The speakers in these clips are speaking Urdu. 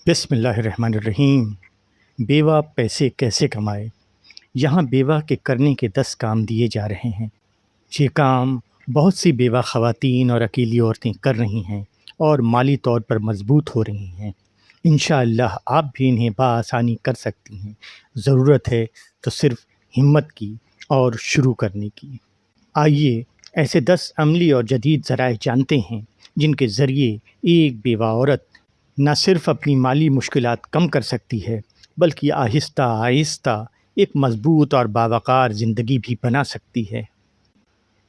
بسم اللہ الرحمن الرحیم۔ بیوہ پیسے کیسے کمائے؟ یہاں بیوہ کے کرنے کے 10 کام دیے جا رہے ہیں۔ یہ کام بہت سی بیوہ خواتین اور اکیلی عورتیں کر رہی ہیں اور مالی طور پر مضبوط ہو رہی ہیں۔ انشاءاللہ آپ بھی انہیں بآسانی کر سکتی ہیں۔ ضرورت ہے تو صرف ہمت کی اور شروع کرنے کی۔ آئیے ایسے 10 عملی اور جدید ذرائع جانتے ہیں جن کے ذریعے ایک بیوہ عورت نہ صرف اپنی مالی مشکلات کم کر سکتی ہے بلکہ آہستہ آہستہ ایک مضبوط اور باوقار زندگی بھی بنا سکتی ہے۔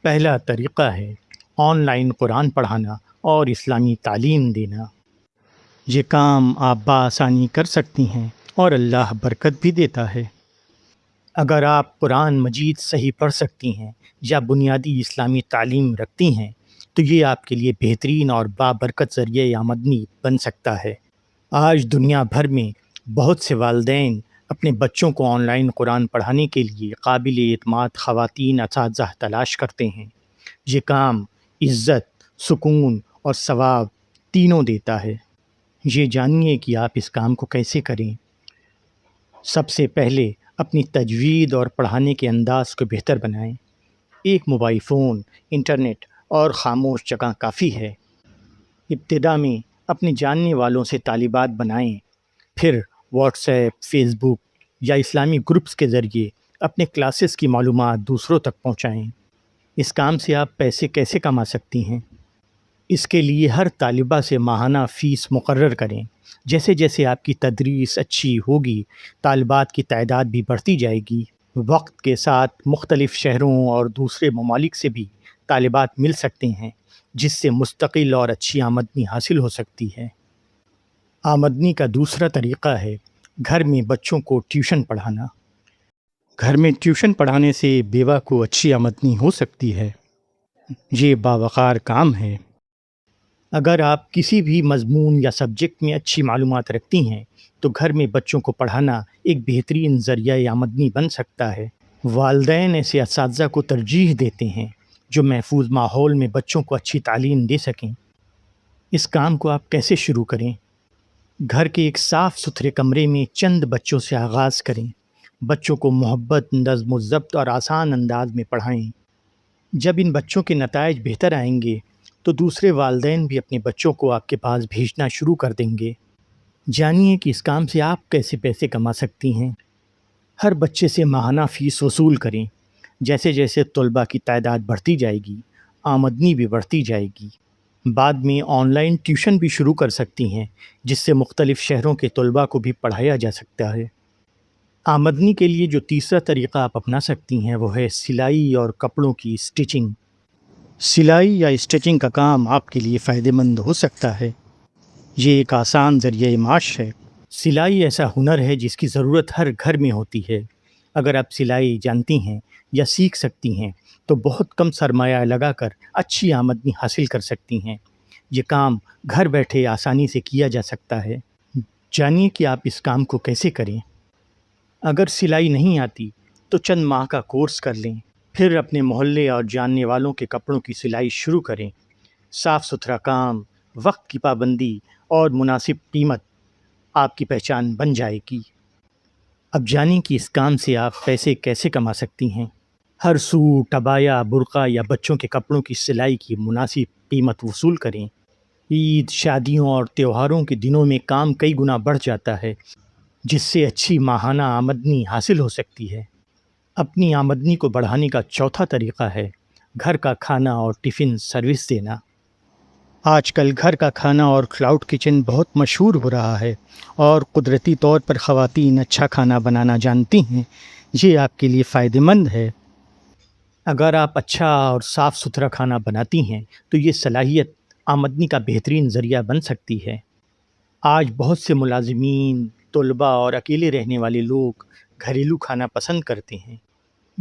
پہلا طریقہ ہے آن لائن قرآن پڑھانا اور اسلامی تعلیم دینا۔ یہ کام آپ بآسانی کر سکتی ہیں اور اللہ برکت بھی دیتا ہے۔ اگر آپ قرآن مجید صحیح پڑھ سکتی ہیں یا بنیادی اسلامی تعلیم رکھتی ہیں تو یہ آپ کے لیے بہترین اور بابرکت ذریعہ آمدنی بن سکتا ہے۔ آج دنیا بھر میں بہت سے والدین اپنے بچوں کو آن لائن قرآن پڑھانے کے لیے قابل اعتماد خواتین اساتذہ تلاش کرتے ہیں۔ یہ کام عزت، سکون اور ثواب تینوں دیتا ہے۔ یہ جانیے کہ آپ اس کام کو کیسے کریں۔ سب سے پہلے اپنی تجوید اور پڑھانے کے انداز کو بہتر بنائیں۔ ایک موبائل فون، انٹرنیٹ اور خاموش جگہ کافی ہے۔ ابتدا میں اپنے جاننے والوں سے طالبات بنائیں، پھر واٹس ایپ، فیس بک یا اسلامی گروپس کے ذریعے اپنے کلاسز کی معلومات دوسروں تک پہنچائیں۔ اس کام سے آپ پیسے کیسے کما سکتی ہیں؟ اس کے لیے ہر طالبہ سے ماہانہ فیس مقرر کریں۔ جیسے جیسے آپ کی تدریس اچھی ہوگی، طالبات کی تعداد بھی بڑھتی جائے گی۔ وقت کے ساتھ مختلف شہروں اور دوسرے ممالک سے بھی طالبات مل سکتے ہیں، جس سے مستقل اور اچھی آمدنی حاصل ہو سکتی ہے۔ آمدنی کا دوسرا طریقہ ہے گھر میں بچوں کو ٹیوشن پڑھانا۔ گھر میں ٹیوشن پڑھانے سے بیوہ کو اچھی آمدنی ہو سکتی ہے۔ یہ باوقار کام ہے۔ اگر آپ کسی بھی مضمون یا سبجیکٹ میں اچھی معلومات رکھتی ہیں تو گھر میں بچوں کو پڑھانا ایک بہترین ذریعہ آمدنی بن سکتا ہے۔ والدین ایسے اساتذہ کو ترجیح دیتے ہیں جو محفوظ ماحول میں بچوں کو اچھی تعلیم دے سکیں۔ اس کام کو آپ کیسے شروع کریں؟ گھر کے ایک صاف ستھرے کمرے میں چند بچوں سے آغاز کریں۔ بچوں کو محبت، نظم و ضبط اور آسان انداز میں پڑھائیں۔ جب ان بچوں کے نتائج بہتر آئیں گے تو دوسرے والدین بھی اپنے بچوں کو آپ کے پاس بھیجنا شروع کر دیں گے۔ جانیے کہ اس کام سے آپ کیسے پیسے کما سکتی ہیں۔ ہر بچے سے ماہانہ فیس وصول کریں۔ جیسے جیسے طلباء کی تعداد بڑھتی جائے گی، آمدنی بھی بڑھتی جائے گی۔ بعد میں آن لائن ٹیوشن بھی شروع کر سکتی ہیں، جس سے مختلف شہروں کے طلباء کو بھی پڑھایا جا سکتا ہے۔ آمدنی کے لیے جو تیسرا طریقہ آپ اپنا سکتی ہیں وہ ہے سلائی اور کپڑوں کی سٹیچنگ۔ سلائی یا اسٹیچنگ کا کام آپ کے لیے فائدہ مند ہو سکتا ہے۔ یہ ایک آسان ذریعہ معاش ہے۔ سلائی ایسا ہنر ہے جس کی ضرورت ہر گھر میں ہوتی ہے۔ اگر آپ سلائی جانتی ہیں یا سیکھ سکتی ہیں تو بہت کم سرمایہ لگا کر اچھی آمدنی حاصل کر سکتی ہیں۔ یہ کام گھر بیٹھے آسانی سے کیا جا سکتا ہے۔ جانیے کہ آپ اس کام کو کیسے کریں۔ اگر سلائی نہیں آتی تو چند ماہ کا کورس کر لیں، پھر اپنے محلے اور جاننے والوں کے کپڑوں کی سلائی شروع کریں۔ صاف ستھرا کام، وقت کی پابندی اور مناسب قیمت آپ کی پہچان بن جائے گی۔ اب جانیں کہ اس کام سے آپ پیسے کیسے کما سکتی ہیں۔ ہر سوٹ، عبایا، برقع یا بچوں کے کپڑوں کی سلائی کی مناسب قیمت وصول کریں۔ عید، شادیوں اور تہواروں کے دنوں میں کام کئی گنا بڑھ جاتا ہے، جس سے اچھی ماہانہ آمدنی حاصل ہو سکتی ہے۔ اپنی آمدنی کو بڑھانے کا چوتھا طریقہ ہے گھر کا کھانا اور ٹفن سروس دینا۔ آج کل گھر کا کھانا اور کلاؤڈ کچن بہت مشہور ہو رہا ہے اور قدرتی طور پر خواتین اچھا کھانا بنانا جانتی ہیں۔ یہ آپ کے لیے فائدہ مند ہے۔ اگر آپ اچھا اور صاف ستھرا کھانا بناتی ہیں تو یہ صلاحیت آمدنی کا بہترین ذریعہ بن سکتی ہے۔ آج بہت سے ملازمین، طلباء اور اکیلے رہنے والے لوگ گھریلو کھانا پسند کرتے ہیں۔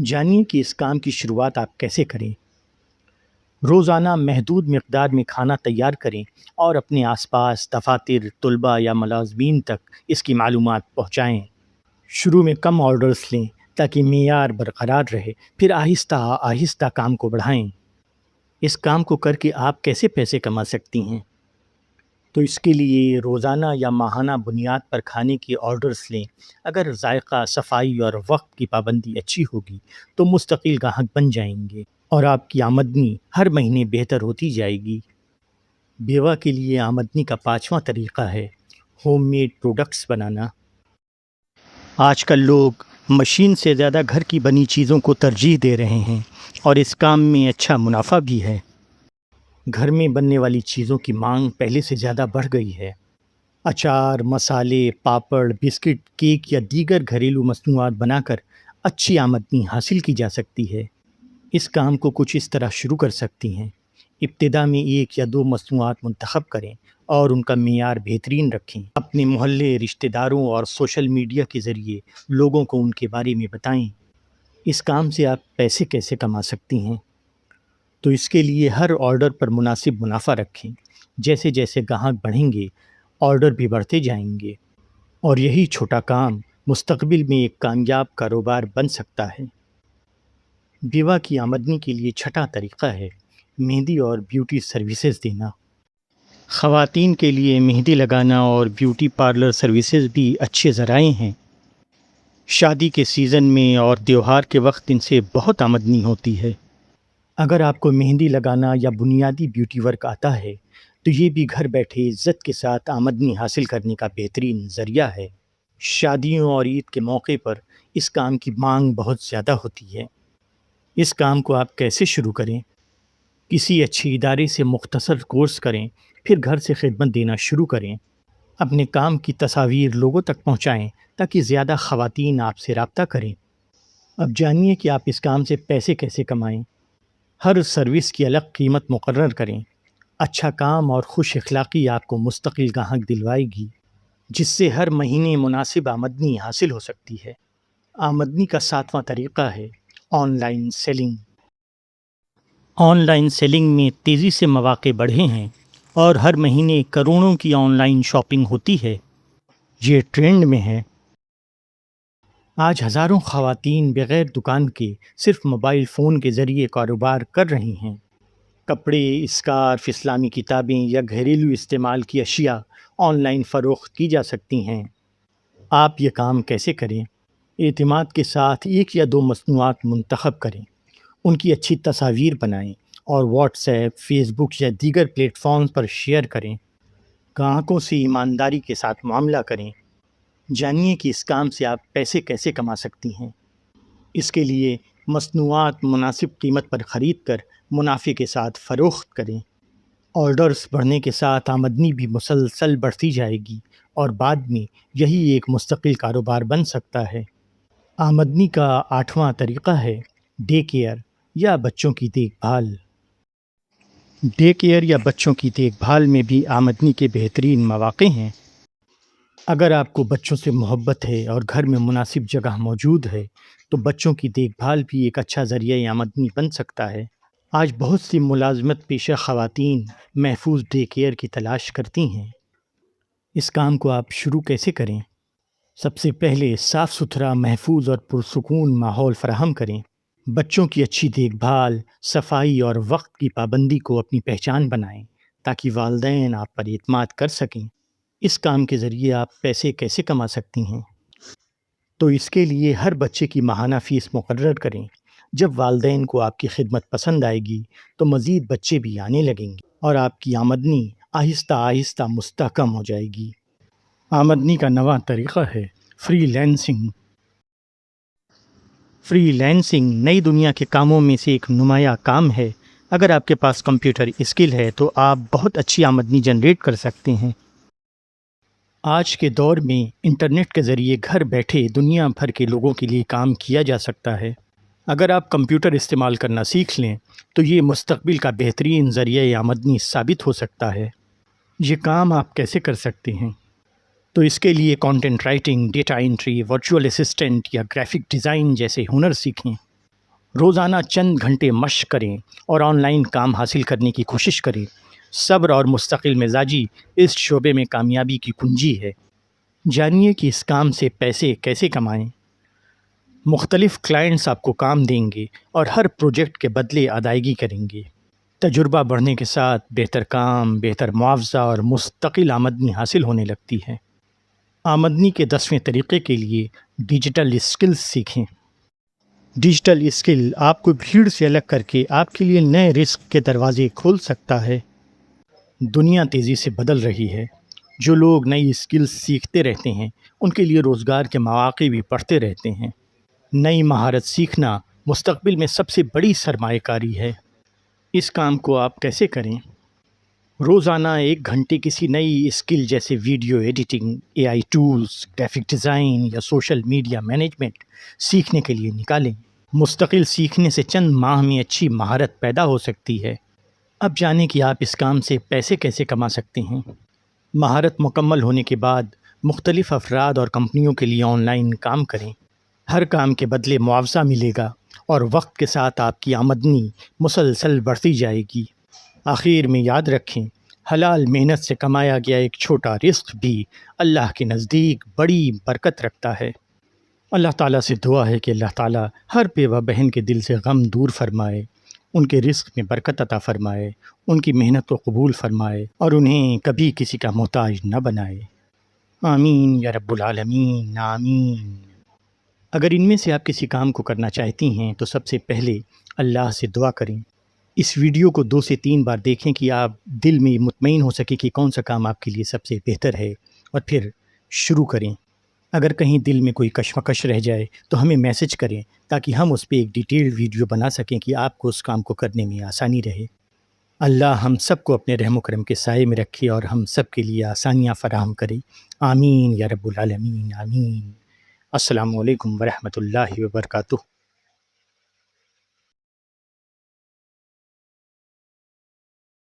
جانیے کہ اس کام کی شروعات آپ کیسے کریں۔ روزانہ محدود مقدار میں کھانا تیار کریں اور اپنے آس پاس دفاتر، طلباء یا ملازمین تک اس کی معلومات پہنچائیں۔ شروع میں کم آرڈرز لیں تاکہ معیار برقرار رہے، پھر آہستہ آہستہ کام کو بڑھائیں۔ اس کام کو کر کے آپ کیسے پیسے کما سکتی ہیں؟ تو اس کے لیے روزانہ یا ماہانہ بنیاد پر کھانے کے آرڈرز لیں۔ اگر ذائقہ، صفائی اور وقت کی پابندی اچھی ہوگی تو مستقل گاہک بن جائیں گے اور آپ کی آمدنی ہر مہینے بہتر ہوتی جائے گی۔ بیوہ کے لیے آمدنی کا پانچواں طریقہ ہے ہوم میڈ پروڈکٹس بنانا۔ آج کل لوگ مشین سے زیادہ گھر کی بنی چیزوں کو ترجیح دے رہے ہیں اور اس کام میں اچھا منافع بھی ہے۔ گھر میں بننے والی چیزوں کی مانگ پہلے سے زیادہ بڑھ گئی ہے۔ اچار، مسالے، پاپڑ، بسکٹ، کیک یا دیگر گھریلو مصنوعات بنا کر اچھی آمدنی حاصل کی جا سکتی ہے۔ اس کام کو کچھ اس طرح شروع کر سکتی ہیں۔ ابتدا میں 1 یا 2 مصنوعات منتخب کریں اور ان کا معیار بہترین رکھیں۔ اپنے محلے، رشتہ داروں اور سوشل میڈیا کے ذریعے لوگوں کو ان کے بارے میں بتائیں۔ اس کام سے آپ پیسے کیسے کما سکتی ہیں؟ تو اس کے لیے ہر آرڈر پر مناسب منافع رکھیں۔ جیسے جیسے گاہک بڑھیں گے، آرڈر بھی بڑھتے جائیں گے اور یہی چھوٹا کام مستقبل میں ایک کامیاب کاروبار بن سکتا ہے۔ بیوہ کی آمدنی کے لیے چھٹا طریقہ ہے مہندی اور بیوٹی سروسز دینا۔ خواتین کے لیے مہندی لگانا اور بیوٹی پارلر سروسز بھی اچھے ذرائع ہیں۔ شادی کے سیزن میں اور تہوار کے وقت ان سے بہت آمدنی ہوتی ہے۔ اگر آپ کو مہندی لگانا یا بنیادی بیوٹی ورک آتا ہے تو یہ بھی گھر بیٹھے عزت کے ساتھ آمدنی حاصل کرنے کا بہترین ذریعہ ہے۔ شادیوں اور عید کے موقع پر اس کام کی مانگ بہت زیادہ ہوتی ہے۔ اس کام کو آپ کیسے شروع کریں؟ کسی اچھے ادارے سے مختصر کورس کریں، پھر گھر سے خدمت دینا شروع کریں۔ اپنے کام کی تصاویر لوگوں تک پہنچائیں تاکہ زیادہ خواتین آپ سے رابطہ کریں۔ اب جانیے کہ آپ اس کام سے پیسے کیسے کمائیں۔ ہر سروس کی الگ قیمت مقرر کریں۔ اچھا کام اور خوش اخلاقی آپ کو مستقل گاہک دلوائے گی، جس سے ہر مہینے مناسب آمدنی حاصل ہو سکتی ہے۔ آمدنی کا ساتواں طریقہ ہے online selling. Online selling میں تیزی سے مواقع بڑھے ہیں اور ہر مہینے کروڑوں کی آن لائن شاپنگ ہوتی ہے۔ یہ ٹرینڈ میں ہے۔ آج ہزاروں خواتین بغیر دکان کے صرف موبائل فون کے ذریعے کاروبار کر رہی ہیں۔ کپڑے، اسکارف، اسلامی کتابیں یا گھریلو استعمال کی اشیاء آن لائن فروخت کی جا سکتی ہیں۔ آپ یہ کام کیسے کریں؟ اعتماد کے ساتھ 1 یا 2 مصنوعات منتخب کریں، ان کی اچھی تصاویر بنائیں اور واٹس ایپ، فیس بک یا دیگر پلیٹ فارمز پر شیئر کریں۔ گاہکوں سے ایمانداری کے ساتھ معاملہ کریں۔ جانیے کہ اس کام سے آپ پیسے کیسے کما سکتی ہیں۔ اس کے لیے مصنوعات مناسب قیمت پر خرید کر منافع کے ساتھ فروخت کریں۔ آرڈرز بڑھنے کے ساتھ آمدنی بھی مسلسل بڑھتی جائے گی اور بعد میں یہی ایک مستقل کاروبار بن سکتا ہے۔ آمدنی کا 8واں طریقہ ہے ڈے کیئر یا بچوں کی دیکھ بھال۔ ڈے کیئر یا بچوں کی دیکھ بھال میں بھی آمدنی کے بہترین مواقع ہیں۔ اگر آپ کو بچوں سے محبت ہے اور گھر میں مناسب جگہ موجود ہے تو بچوں کی دیکھ بھال بھی ایک اچھا ذریعہ آمدنی بن سکتا ہے۔ آج بہت سی ملازمت پیشہ خواتین محفوظ ڈے کیئر کی تلاش کرتی ہیں۔ اس کام کو آپ شروع کیسے کریں؟ سب سے پہلے صاف ستھرا، محفوظ اور پرسکون ماحول فراہم کریں۔ بچوں کی اچھی دیکھ بھال، صفائی اور وقت کی پابندی کو اپنی پہچان بنائیں تاکہ والدین آپ پر اعتماد کر سکیں۔ اس کام کے ذریعے آپ پیسے کیسے کما سکتی ہیں؟ تو اس کے لیے ہر بچے کی ماہانہ فیس مقرر کریں۔ جب والدین کو آپ کی خدمت پسند آئے گی تو مزید بچے بھی آنے لگیں گے اور آپ کی آمدنی آہستہ آہستہ مستحکم ہو جائے گی۔ آمدنی کا 9واں طریقہ ہے فری لینسنگ۔ فری لینسنگ نئی دنیا کے کاموں میں سے ایک نمایاں کام ہے۔ اگر آپ کے پاس کمپیوٹر اسکل ہے تو آپ بہت اچھی آمدنی جنریٹ کر سکتے ہیں۔ آج کے دور میں انٹرنیٹ کے ذریعے گھر بیٹھے دنیا بھر کے لوگوں کے لیے کام کیا جا سکتا ہے۔ اگر آپ کمپیوٹر استعمال کرنا سیکھ لیں تو یہ مستقبل کا بہترین ذریعہ آمدنی ثابت ہو سکتا ہے۔ یہ کام آپ کیسے کر سکتے ہیں؟ تو اس کے لیے content writing, data entry, virtual assistant یا گرافک ڈیزائن جیسے ہنر سیکھیں۔ روزانہ چند گھنٹے مشق کریں اور آن لائن کام حاصل کرنے کی کوشش کریں۔ صبر اور مستقل مزاجی اس شعبے میں کامیابی کی کنجی ہے۔ جانیے کہ اس کام سے پیسے کیسے کمائیں۔ مختلف کلائنٹس آپ کو کام دیں گے اور ہر پروجیکٹ کے بدلے ادائیگی کریں گے۔ تجربہ بڑھنے کے ساتھ بہتر کام، بہتر معاوضہ اور مستقل آمدنی حاصل ہونے لگتی ہے۔ آمدنی کے 10ویں طریقے کے لیے ڈیجیٹل اسکلز سیکھیں۔ ڈیجیٹل اسکل آپ کو بھیڑ سے الگ کر کے آپ کے لیے نئے رزق کے دروازے کھول سکتا ہے۔ دنیا تیزی سے بدل رہی ہے۔ جو لوگ نئی اسکلز سیکھتے رہتے ہیں ان کے لیے روزگار کے مواقع بھی بڑھتے رہتے ہیں۔ نئی مہارت سیکھنا مستقبل میں سب سے بڑی سرمایہ کاری ہے۔ اس کام کو آپ کیسے کریں؟ روزانہ 1 گھنٹے کسی نئی اسکل جیسے video editing, AI tools, graphic design یا سوشل میڈیا مینجمنٹ سیکھنے کے لیے نکالیں۔ مستقل سیکھنے سے چند ماہ میں اچھی مہارت پیدا ہو سکتی ہے۔ اب جانیں کہ آپ اس کام سے پیسے کیسے کما سکتے ہیں۔ مہارت مکمل ہونے کے بعد مختلف افراد اور کمپنیوں کے لیے آن لائن کام کریں۔ ہر کام کے بدلے معاوضہ ملے گا اور وقت کے ساتھ آپ کی آمدنی مسلسل بڑھتی جائے گی۔ آخر میں یاد رکھیں، حلال محنت سے کمایا گیا ایک چھوٹا رزق بھی اللہ کے نزدیک بڑی برکت رکھتا ہے۔ اللہ تعالیٰ سے دعا ہے کہ اللہ تعالیٰ ہر بیوہ بہن کے دل سے غم دور فرمائے، ان کے رزق میں برکت عطا فرمائے، ان کی محنت کو قبول فرمائے اور انہیں کبھی کسی کا محتاج نہ بنائے۔ آمین یا رب العالمین، آمین۔ اگر ان میں سے آپ کسی کام کو کرنا چاہتی ہیں تو سب سے پہلے اللہ سے دعا کریں۔ اس ویڈیو کو 2 سے 3 بار دیکھیں کہ آپ دل میں مطمئن ہو سکے کہ کون سا کام آپ کے لیے سب سے بہتر ہے، اور پھر شروع کریں۔ اگر کہیں دل میں کوئی کشمکش رہ جائے تو ہمیں میسج کریں تاکہ ہم اس پہ ایک ڈیٹیلڈ ویڈیو بنا سکیں کہ آپ کو اس کام کو کرنے میں آسانی رہے۔ اللہ ہم سب کو اپنے رحم و کرم کے سائے میں رکھے اور ہم سب کے لیے آسانیاں فراہم کرے۔ آمین یا رب العالمین، آمین۔ السلام علیکم ورحمۃ اللہ وبرکاتہ۔